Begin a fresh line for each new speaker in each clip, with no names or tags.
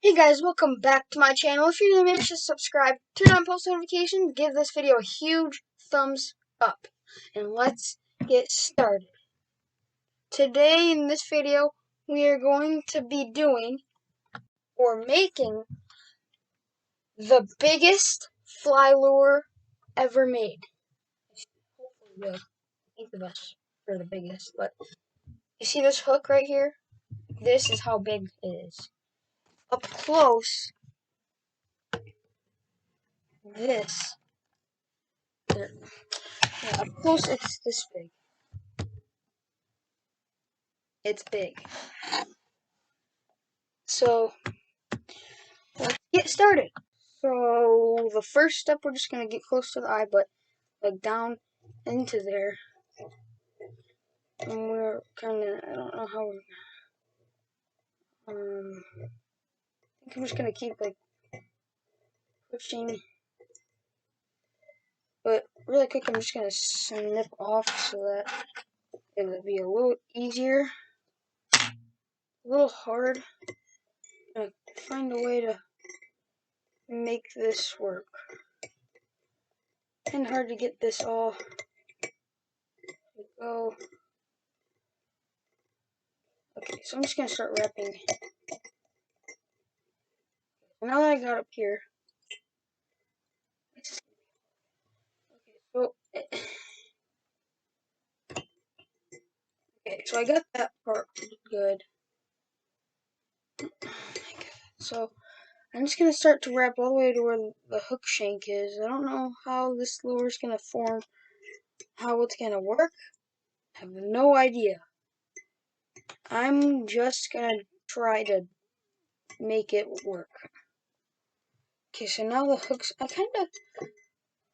Hey guys, welcome back to my channel. If you're new, make sure to subscribe, turn on post notifications, give this video a huge thumbs up, and let's get started. Today in this video, we are going to be doing, or making, the biggest fly lure ever made. Hopefully both of us are the biggest, but you see this hook right here? This is how big it is. Up close, this, up close it's this big. It's big. So, let's get started. So, the first step, we're just going to get close to the eye, but like down into there. And we're kind of, I don't know how I think I'm just going to keep like pushing. But really quick, I'm just going to snip off so that it'll be a little easier. A little hard. I'm going to find a way to make this work. Kind of hard to get this all to go. Okay, so I'm just going to start wrapping. Now that I got up here, so, okay, so I got that part good. So I'm just gonna start to wrap all the way to where the hook shank is. I don't know how this lure is gonna form, how it's gonna work. I have no idea. I'm just gonna try to make it work. Okay, so now the hooks, I kinda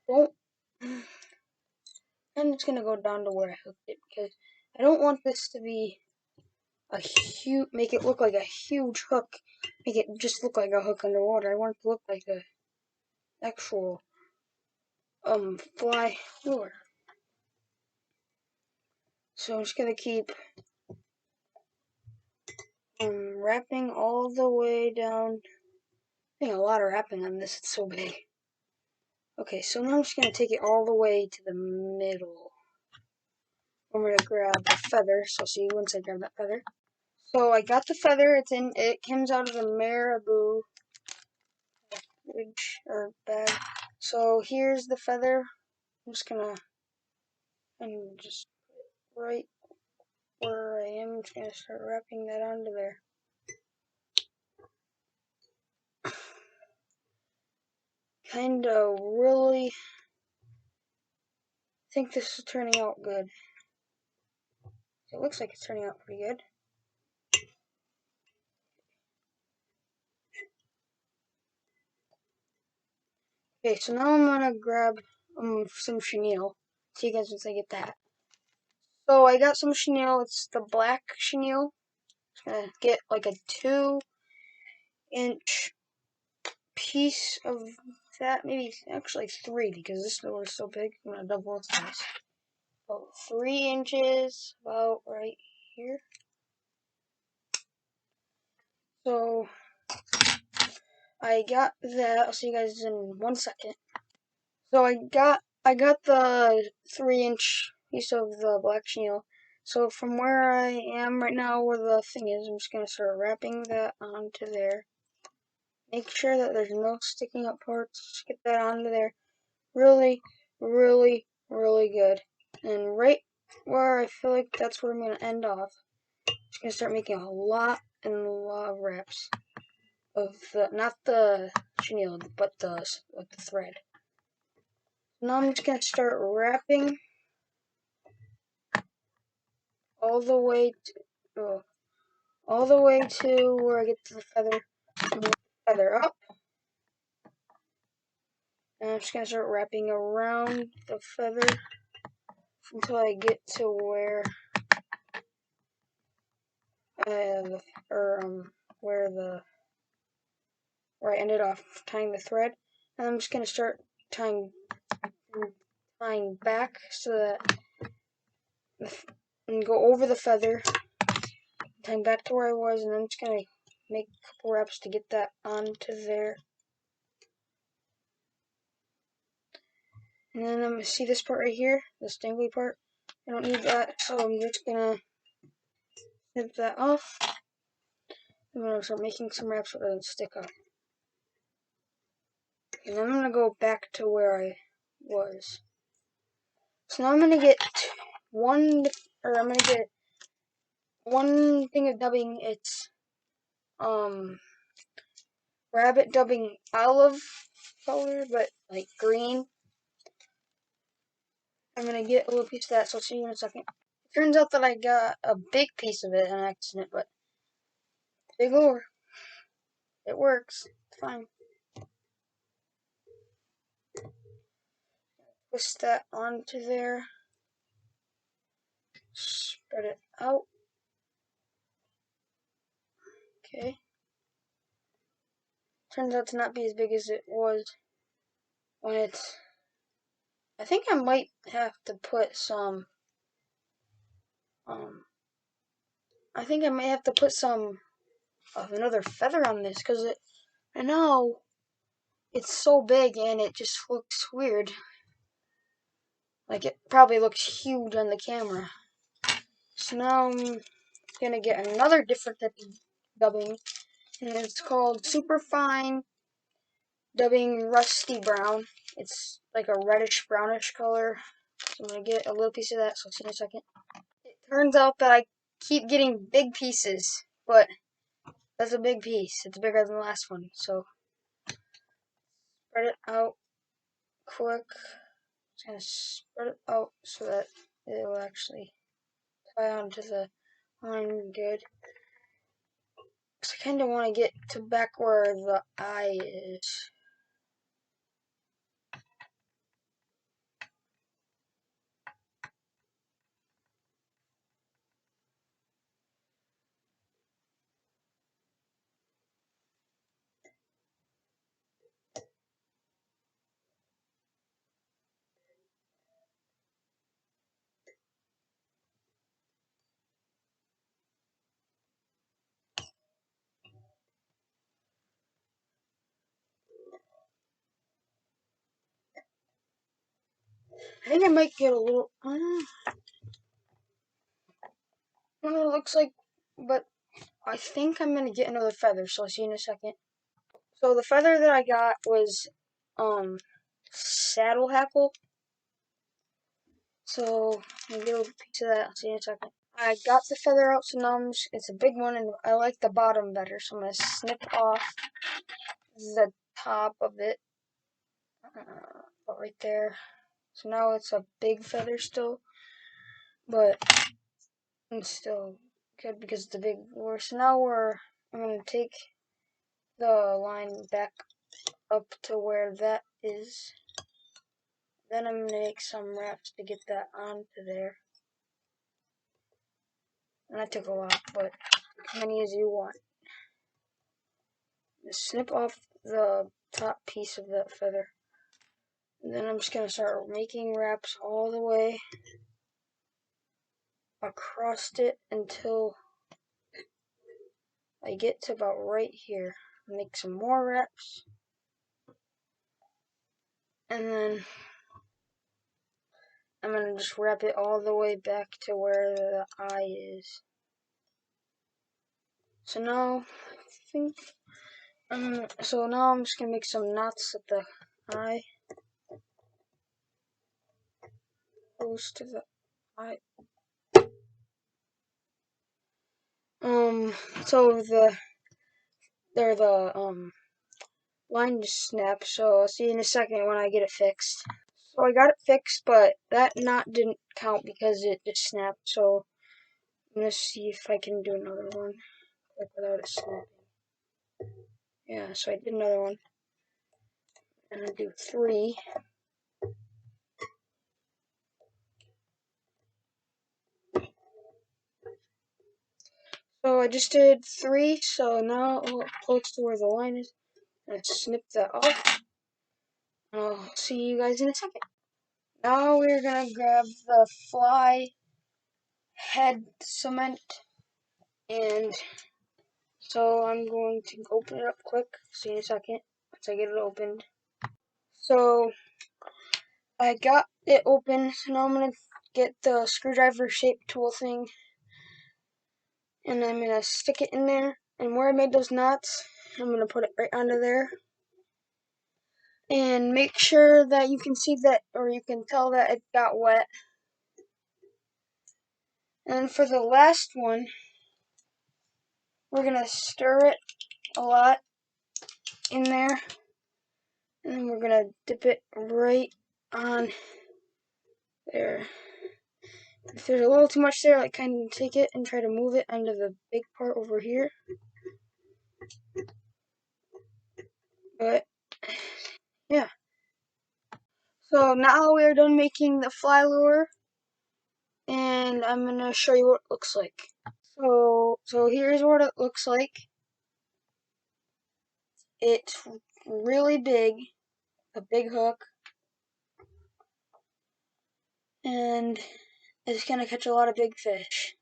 don't, I'm just gonna go down to where I hooked it because I don't want this to be a huge, make it look like a huge hook, make it just look like a hook underwater. I want it to look like a actual fly lure. So I'm just gonna keep wrapping all the way down. I think a lot of wrapping on this, it's so big. Okay, so now I'm just gonna take it all the way to the middle. I'm gonna grab the feather, so I'll see you once I grab that feather. So I got the feather, it comes out of the marabou bag. So here's the feather. I'm just gonna, and just right where I am, I'm just gonna start wrapping that onto there. Kinda really think this is turning out good. It looks like it's turning out pretty good. Okay, so now I'm gonna grab some chenille. See you guys once I get that. So I got some chenille. It's the black chenille. I'm gonna get like a 2-inch piece of that, maybe actually 3 because this lure is so big. I'm gonna double its size. About 3 inches, about right here. So I got that. I'll see you guys in 1 second. So I got the 3-inch piece of the black chenille. So from where I am right now, where the thing is, I'm just gonna start wrapping that onto there. Make sure that there's no sticking up parts. Just get that onto there. Really, really, really good. And right where I feel like that's where I'm gonna end off, I'm just gonna start making a lot of wraps of the, not the chenille, but with the thread. Now I'm just gonna start wrapping all the way to where I get to the feather. Feather up, and I'm just gonna start wrapping around the feather until I get to where where I ended off tying the thread, and I'm just gonna start tying back so that and go over the feather, tying back to where I was, and I'm just gonna make a couple wraps to get that onto there. And then I'm going to see this part right here, the dangly part. I don't need that, so I'm just going to snip that off. I'm going to start making some wraps so it doesn't stick up. And then I'm going to go back to where I was. So now I'm going to get one thing of dubbing. It's rabbit dubbing olive color, but like green. I'm gonna get a little piece of that, so I'll see you in a second. It turns out that I got a big piece of it on accident, but big lure. It works. It's fine. Twist that onto there. Spread it out. Okay. Turns out to not be as big as it was when it's... I think I might have to put some... I think I may have to put some of another feather on this, because I know it's so big and it just looks weird. Like, it probably looks huge on the camera. So now I'm gonna get another different type of dubbing, and it's called Super Fine Dubbing Rusty Brown. It's like a reddish brownish color. So I'm gonna get a little piece of that, so I'll see you in a second. It turns out that I keep getting big pieces, but that's a big piece. It's bigger than the last one, so spread it out quick. Just gonna spread it out so that it will actually tie onto the line good. Cause I kind of want to get to back where the eye is. I think I might get a little, I don't know what it looks like, but I think I'm going to get another feather, so I'll see you in a second. So the feather that I got was, saddle hackle. So I'm going to get a little piece of that, I'll see you in a second. I got the feather out, so now it's a big one, and I like the bottom better, so I'm going to snip off the top of it, right there. So now it's a big feather still, but it's still good because it's a big lure. So now I'm going to take the line back up to where that is. Then I'm going to make some wraps to get that onto there. And that took a lot, but as many as you want. Just snip off the top piece of that feather. And then I'm just going to start making wraps all the way across it until I get to about right here. Make some more wraps. And then I'm going to just wrap it all the way back to where the eye is. So now, I think, so now I'm just going to make some knots at the eye. Close to the eye. So the line just snapped, so I'll see you in a second when I get it fixed. So I got it fixed, but that knot didn't count because it just snapped, so I'm gonna see if I can do another one without it snapping. Yeah, so I did another one. I'm gonna do 3. So I just did 3, so now close to where the line is. I snip that off. I'll see you guys in a second. Now we're gonna grab the fly head cement and So I'm going to open it up quick. See you in a second once I get it opened. So I got it open. So now I'm gonna get the screwdriver shaped tool thing, and I'm gonna stick it in there. And where I made those knots, I'm gonna put it right under there. And make sure that you can see that, or you can tell that it got wet. And for the last one, we're gonna stir it a lot in there, and then we're gonna dip it right on there. If there's a little too much there, like kind of take it and try to move it onto the big part over here. But yeah. So now we are done making the fly lure, and I'm gonna show you what it looks like. So here's what it looks like. It's really big, a big hook, and it's gonna catch a lot of big fish.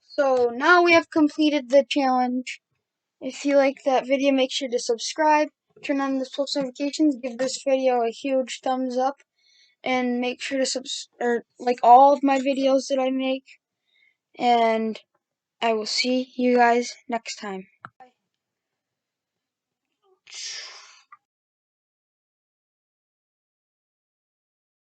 So now we have completed the challenge. If you like that video, make sure to subscribe, turn on the post notifications, give this video a huge thumbs up, and make sure to like all of my videos that I make. And I will see you guys next time. Bye.